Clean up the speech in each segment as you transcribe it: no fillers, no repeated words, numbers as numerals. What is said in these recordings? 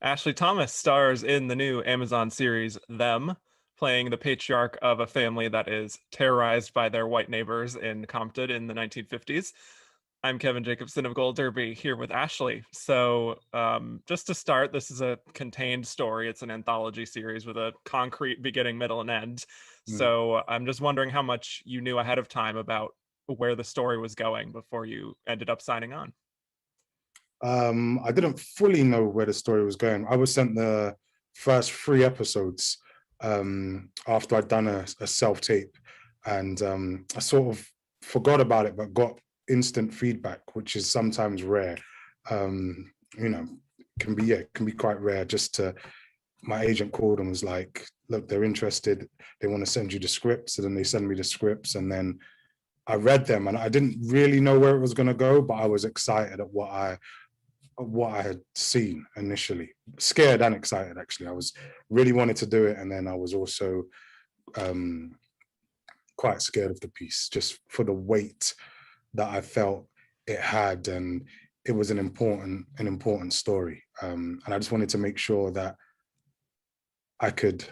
Ashley Thomas stars in the new Amazon series Them, playing the patriarch of a family that is terrorized by their white neighbors in Compton in the 1950s. I'm Kevin Jacobsen of Gold Derby here with Ashley. Just to start, this is a contained story. It's an anthology series with a concrete beginning, middle, and end. Mm. So I'm just wondering how much you knew ahead of time about where the story was going before you ended up signing on. I didn't fully know where the story was going. I was sent the first three episodes after I'd done a self tape, and I sort of forgot about it, but got instant feedback, which is sometimes rare. Um, you know, can be quite rare. Just to My agent called and was like, "Look, they're interested. They want to send you the scripts." And then they send me the scripts, and then I read them, and I didn't really know where it was going to go, but I was excited at what I had seen initially. Scared and excited, actually. I was really wanted to do it, and then I was also um, quite scared of the piece, just for the weight that I felt it had, and it was an important story. And I just wanted to make sure that I could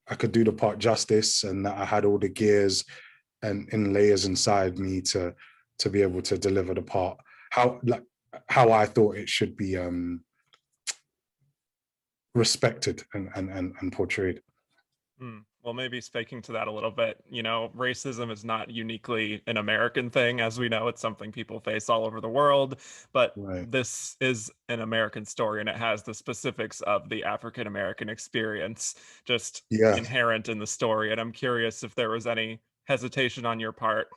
I could do the part justice, and that I had all the gears and in layers inside me to be able to deliver the part how like how I thought it should be respected and portrayed. Well, maybe speaking to that a little bit, racism is not uniquely an American thing. As we know, it's something people face all over the world. But Right. this is an American story and it has the specifics of the African American experience just Yeah. inherent in the story. And I'm curious if there was any hesitation on your part,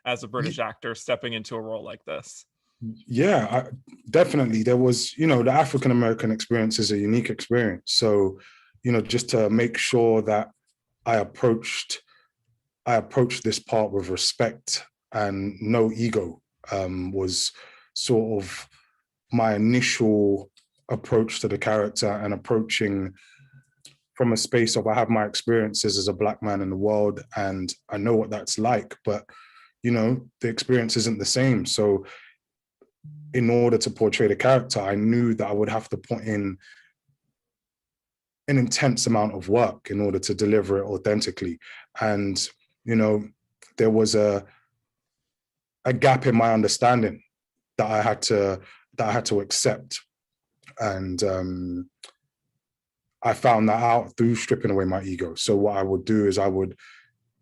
as a British actor stepping into a role like this. Yeah, definitely. There was, the African American experience is a unique experience. So, just to make sure that I approached I approached this part with respect and no ego was sort of my initial approach to the character, and approaching from a space of I have my experiences as a black man in the world and I know what that's like, but the experience isn't the same. So in order to portray the character, I knew that I would have to put in an intense amount of work in order to deliver it authentically. And, you know, there was a gap in my understanding that I had to accept. And I found that out through stripping away my ego. So what I would do is I would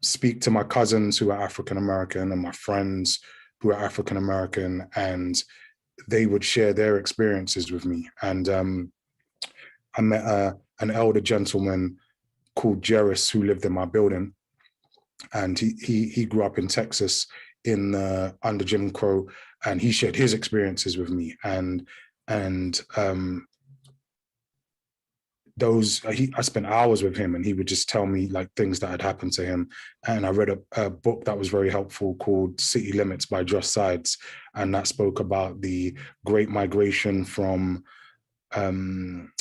speak to my cousins who are African American and my friends who are African American, and they would share their experiences with me. And I met an elder gentleman called Jerris who lived in my building, and he grew up in Texas in under Jim Crow, and he shared his experiences with me. And I spent hours with him, and he would just tell me like things that had happened to him. And I read a book that was very helpful called City Limits by Josh Sides, and that spoke about the Great Migration from um,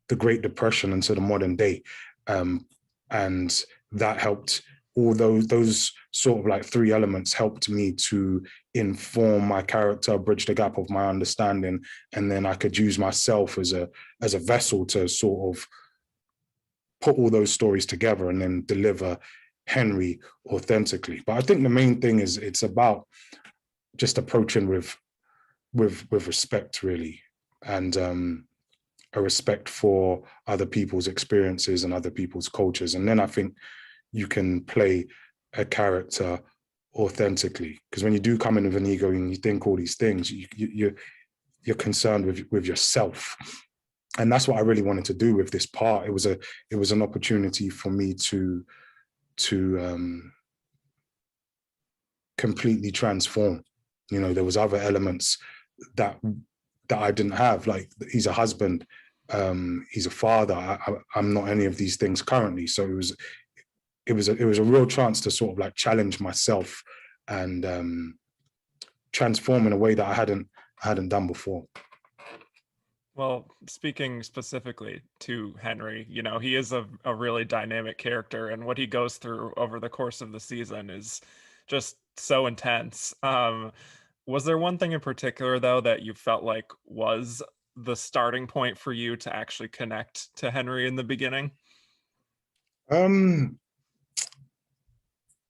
the Great Depression into the modern day. And that helped, all those sort of like three elements helped me to inform my character, bridge the gap of my understanding, and then I could use myself as a vessel to sort of put all those stories together and then deliver Henry authentically. But I think the main thing is it's about just approaching with respect, really, and a respect for other people's experiences and other people's cultures. And then I think you can play a character authentically. Because when you do come in with an ego and you think all these things, you're concerned with yourself. And that's what I really wanted to do with this part. It was an opportunity for me to completely transform. There was other elements that I didn't have. Like, he's a husband, he's a father. I'm not any of these things currently. So it was a real chance to sort of like challenge myself and transform in a way that I hadn't done before. Well, speaking specifically to Henry, he is a really dynamic character, and what he goes through over the course of the season is just so intense. Was there one thing in particular, though, that you felt like was the starting point for you to actually connect to Henry in the beginning? Um,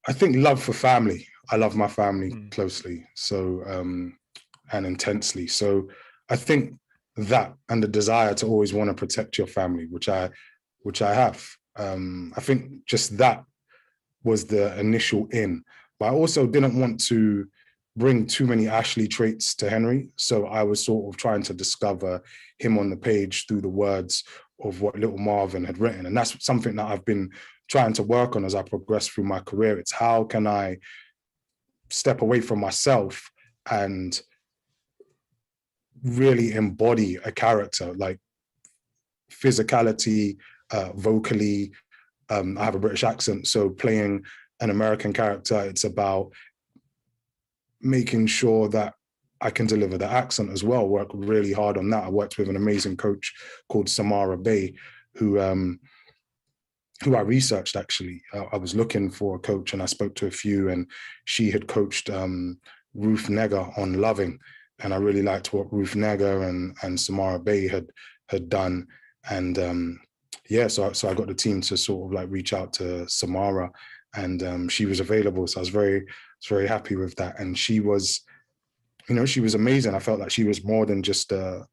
I think love for family. I love my family Mm, closely, so and intensely. So I think that and the desire to always want to protect your family, which I have. I think just that was the initial in. But I also didn't want to bring too many Ashley traits to Henry. So I was sort of trying to discover him on the page through the words of what little Marvin had written. And that's something that I've been trying to work on as I progress through my career. It's how can I step away from myself and really embody a character, like physicality, vocally. I have a British accent, so playing an American character, it's about making sure that I can deliver the accent as well. Work really hard on that. I worked with an amazing coach called Samara Bay, who I researched actually. I was looking for a coach and I spoke to a few, and she had coached Ruth Negga on Loving, and I really liked what Ruth Negga and Samara Bay had done, and yeah, so I got the team to sort of like reach out to Samara, and she was available, so I was very happy with that, and she was, she was amazing. I felt like she was more than just a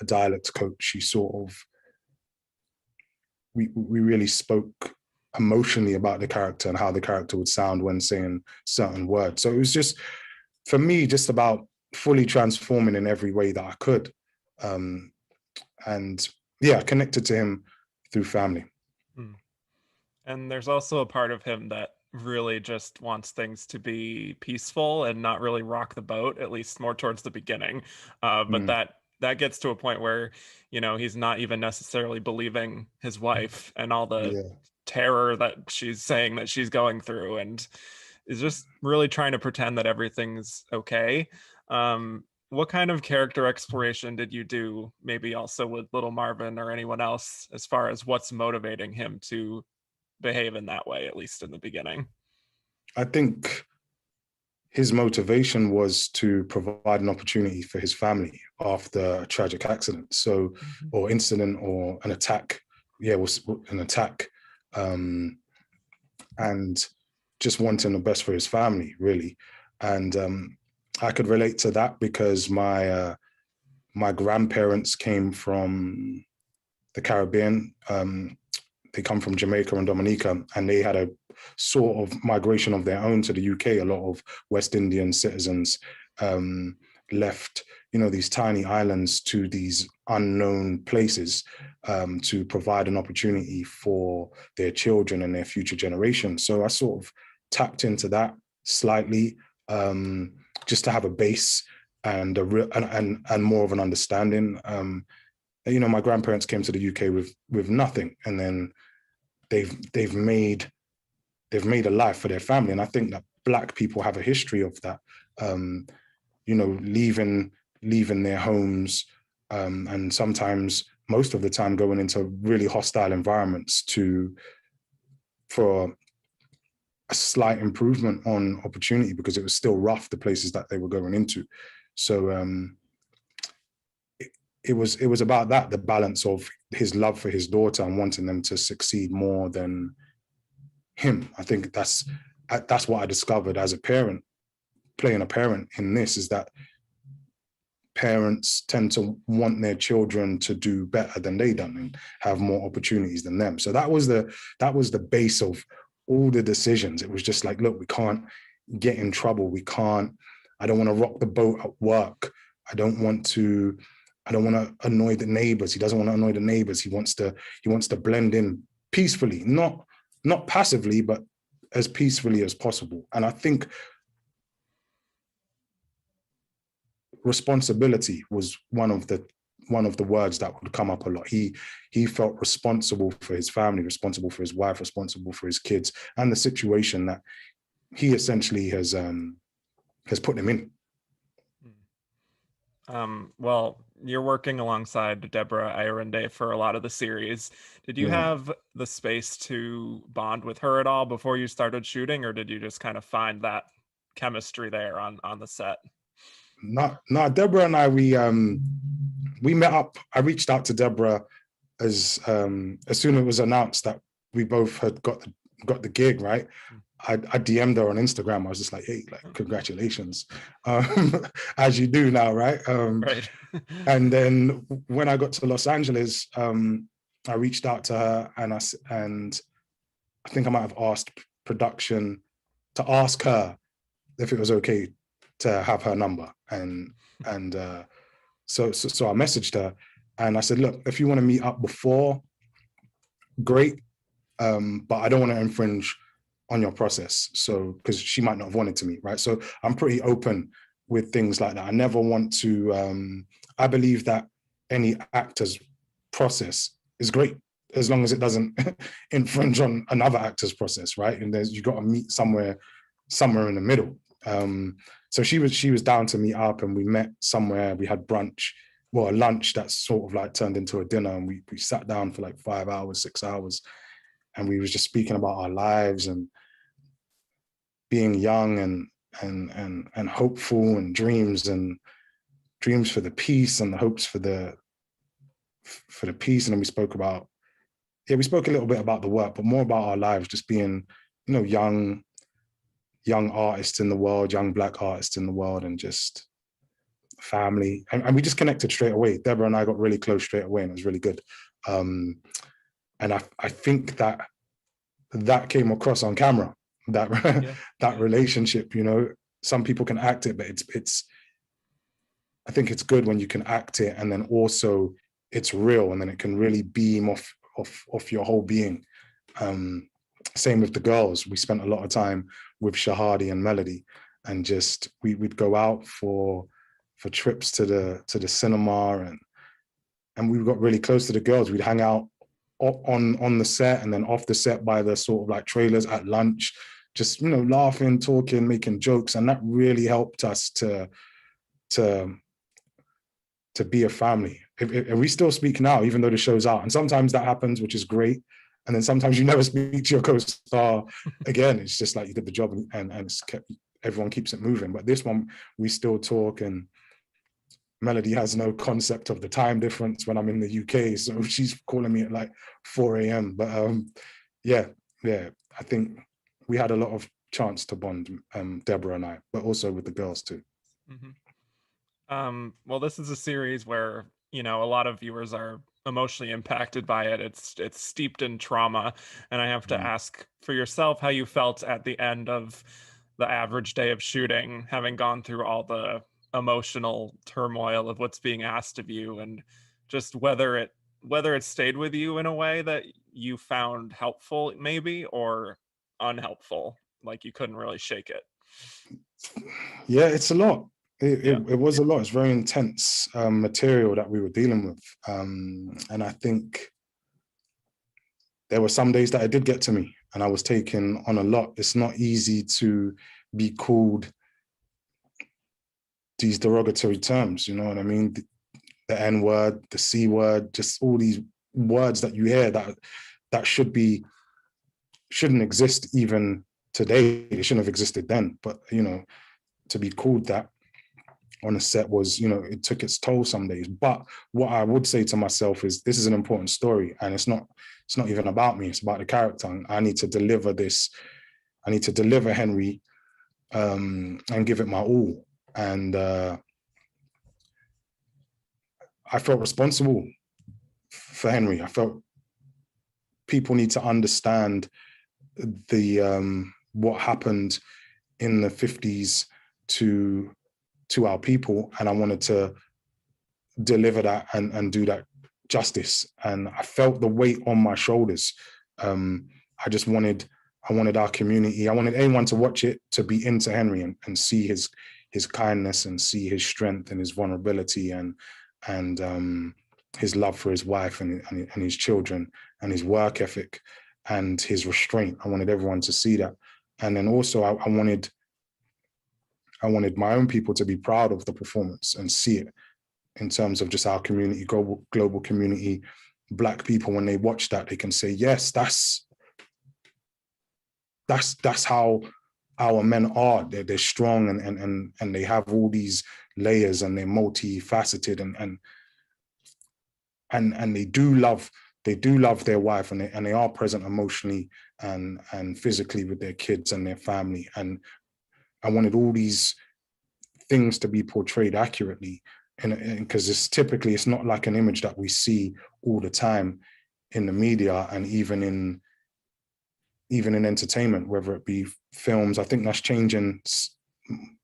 dialect coach. She sort of we really spoke emotionally about the character and how the character would sound when saying certain words. So it was just, for me, just about fully transforming in every way that I could. Um, and yeah, connected to him through family. mm. And there's also a part of him that really just wants things to be peaceful and not really rock the boat, at least more towards the beginning. But Mm, that gets to a point where, he's not even necessarily believing his wife and all the yeah. terror that she's saying that she's going through, and is just really trying to pretend that everything's okay. What kind of character exploration did you do, maybe also with little Marvin or anyone else, as far as what's motivating him to behave in that way, at least in the beginning? I think his motivation was to provide an opportunity for his family after a tragic accident. So, Mhm. or incident or an attack. Yeah, was an attack. Um, and just wanting the best for his family, really. And I could relate to that because my grandparents came from the Caribbean. They come from Jamaica and Dominica, and they had a sort of migration of their own to the UK. A lot of West Indian citizens um, left, these tiny islands to these unknown places to provide an opportunity for their children and their future generations. So I sort of tapped into that slightly, just to have a base and a real and more of an understanding. My grandparents came to the UK with nothing, and then they've made a life for their family. And I think that Black people have a history of that. Um, leaving their homes, and sometimes most of the time going into really hostile environments for a slight improvement on opportunity, because it was still rough, the places that they were going into. So it was about that, the balance of his love for his daughter and wanting them to succeed more than him. I think that's what I discovered as a parent, playing a parent in this, is that parents tend to want their children to do better than they done and have more opportunities than them. So that was the base of all the decisions. It was just like, look, we can't get in trouble. I don't want to rock the boat at work. I don't want to annoy the neighbors. He doesn't want to annoy the neighbors. He wants to blend in peacefully, not passively, but as peacefully as possible. And I think responsibility was one of the words that would come up a lot. He felt responsible for his family, responsible for his wife, responsible for his kids, and the situation that he essentially has put him in. Well, you're working alongside Deborah Irende for a lot of the series. Did you Yeah. have the space to bond with her at all before you started shooting, or did you just kind of find that chemistry there on the set? Not Deborah and I. We met up. I reached out to Deborah as soon as it was announced that we both had got the gig. Right. I DM'd her on Instagram. I was just like, hey, like, congratulations, as you do now, right? Right. And then when I got to Los Angeles, I reached out to her, and I think I might have asked production to ask her if it was okay to have her number, and so I messaged her, and I said, look, if you want to meet up before, great, but I don't want to infringe on your process. So, because she might not have wanted to meet, right? So I'm pretty open with things like that. I never want to, I believe that any actor's process is great as long as it doesn't infringe on another actor's process, right? And you got to meet somewhere in the middle. So she was down to meet up, and we met somewhere. We had brunch, well, a lunch that sort of like turned into a dinner, and we sat down for like 5 hours, 6 hours, and we was just speaking about our lives and being young and hopeful, and dreams for the peace, and the hopes for the peace. And then we spoke a little bit about the work, but more about our lives, just being, young artists in the world, young Black artists in the world, and just family. And we just connected straight away. Deborah and I got really close straight away, and it was really good. And I think that came across on camera, that relationship. Some people can act it, but it's I think it's good when you can act it, and then also it's real, and then it can really beam off your whole being. Same with the girls. We spent a lot of time with Shahadi and Melody, and just we'd go out for trips to the cinema, and we got really close to the girls. We'd hang out on the set, and then off the set by the sort of like trailers at lunch, just laughing, talking, making jokes, and that really helped us to be a family. And we still speak now, even though the show's out. And sometimes that happens, which is great. And then sometimes you never speak to your co-star again. It's just like you did the job, and it's everyone keeps it moving. But this one, we still talk, and Melody has no concept of the time difference when I'm in the UK. So she's calling me at like 4 a.m. But yeah, I think we had a lot of chance to bond, Deborah and I, but also with the girls too. Mm-hmm. Well, this is a series where, a lot of viewers are emotionally impacted by it. It's steeped in trauma. And I have to ask for yourself how you felt at the end of the average day of shooting, having gone through all the emotional turmoil of what's being asked of you, and just whether it stayed with you in a way that you found helpful maybe, or unhelpful, like you couldn't really shake it. Yeah, it's a lot. It was a lot. It's very intense material that we were dealing with. And I think there were some days that it did get to me, and I was taking on a lot. It's not easy to be called these derogatory terms, you know what I mean? The N word, the C word, just all these words that you hear that shouldn't exist even today. They shouldn't have existed then. But, to be called that on a set was, it took its toll some days. But what I would say to myself is, this is an important story, and it's not even about me. It's about the character. I need to deliver this. I need to deliver Henry and give it my all. And I felt responsible for Henry. I felt people need to understand the what happened in the 50s to our people, and I wanted to deliver that and do that justice. And I felt the weight on my shoulders. I wanted our community, I wanted anyone to watch it to be into Henry and see his kindness, and see his strength and his vulnerability, and his love for his wife and his children, and his work ethic and his restraint. I wanted everyone to see that. And then also I wanted my own people to be proud of the performance and see it in terms of just our community, global community, Black people. When they watch that, they can say, yes, that's how our men are. They're strong, and they have all these layers, and they're multifaceted, and they do love their wife, and they are present emotionally and physically with their kids and their family. And I wanted all these things to be portrayed accurately, and because it's not like an image that we see all the time in the media, and even in entertainment, whether it be films. I think that's changing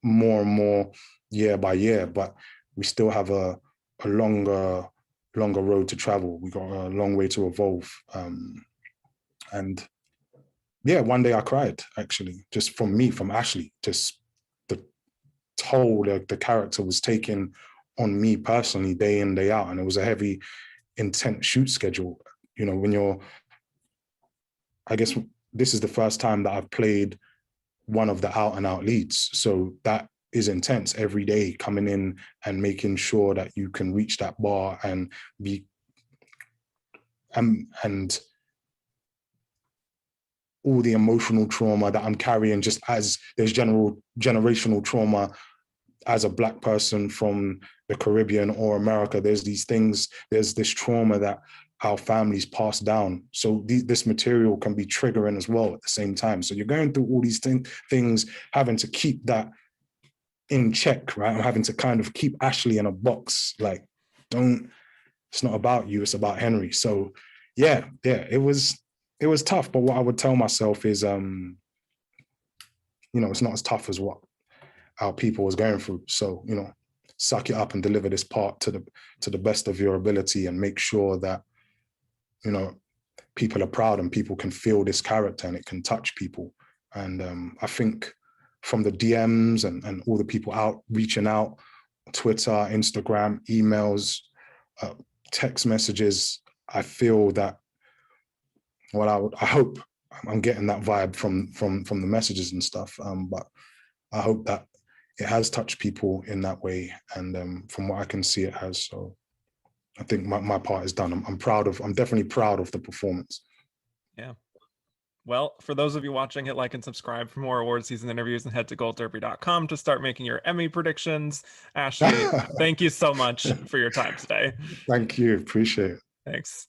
more and more year by year, but we still have a longer road to travel. We got a long way to evolve. And yeah, one day I cried, actually, just from Ashley, just the toll the character was taking on me personally, day in, day out. And it was a heavy, intense shoot schedule. When I guess this is the first time that I've played one of the out and out leads. So that is intense, every day coming in and making sure that you can reach that bar and be, and all the emotional trauma that I'm carrying, just as there's generational trauma as a Black person from the Caribbean or America. There's these things, there's this trauma that our families pass down. So this material can be triggering as well at the same time. So you're going through all these things, having to keep that in check, right? I'm having to kind of keep Ashley in a box. Like, it's not about you, it's about Henry. So yeah, it was tough. But what I would tell myself is, it's not as tough as what our people was going through. So, suck it up and deliver this part to the best of your ability, and make sure that, people are proud and people can feel this character and it can touch people. And I think from the DMs and all the people out reaching out, Twitter, Instagram, emails, text messages, I feel that, well, I hope I'm getting that vibe from the messages and stuff. But I hope that it has touched people in that way. And from what I can see, it has. So I think my part is done. I'm definitely proud of the performance. Yeah. Well, for those of you watching, hit like and subscribe for more award season interviews, and head to goldderby.com to start making your Emmy predictions. Ashley, thank you so much for your time today. Thank you. Appreciate it. Thanks.